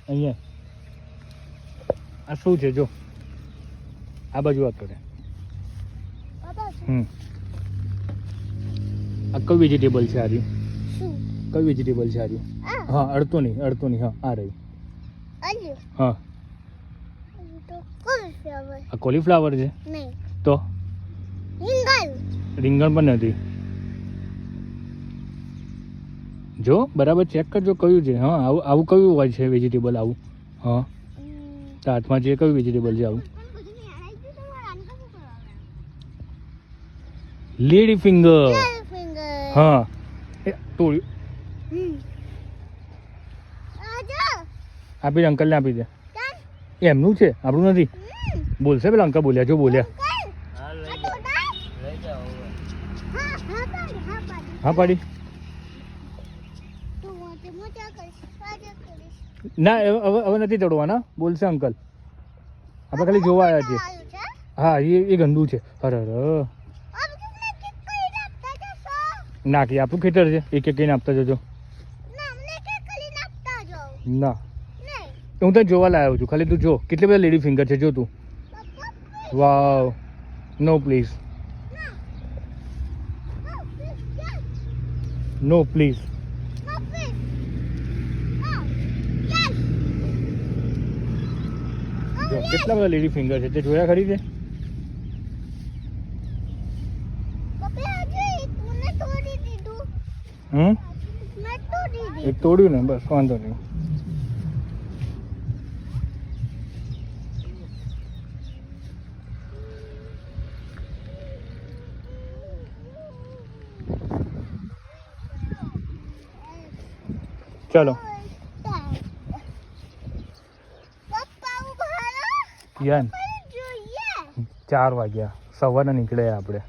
અહીંયા આ શું છે જો આ બાજુ વાત કરે આ કયું વેજીટેબલ છે આર્યું કયું વેજીટેબલ છે આર્યું હા અડતો નહીં હા આ રહ્યું હા આ કોલીફ્લાવર છે તો રીંગણ પણ નથી જો બરાબર ચેક કરજો કયું છે હા આવું કયું હોય છે વેજીટેબલ આવું હા તો હાથમાં જે કયું વેજીટેબલ છે આવું લેડી ફિંગર હા તોડ્યું આપી દે અંકલને આપી દે એમનું છે આપણું નથી બોલશે પેલા અંકલ બોલ્યા જો બોલ્યા હા પાડી ના હવે નથી ચડવાના બોલશે અંકલ આપણે ખાલી જોવા આવ્યા છીએ હા એ ગંદુ છે અરે નાખી આપણું ખેતર છે એક એક કહીને આપતા જજો ના હું તને જોવા લાવ્યો છું ખાલી તું જો કેટલી બધા લેડી ફિંગર છે જો તું વાવ નો પ્લીઝ નો પ્લીઝ જો કેટલા બધા લેડી ફિંગર છે તે જોયા ખરી છે એક તોડ્યું ને બસ વાંધો નહીં ચલો યાર 4 વાગ્યા સવારના નીકળ્યા આપણે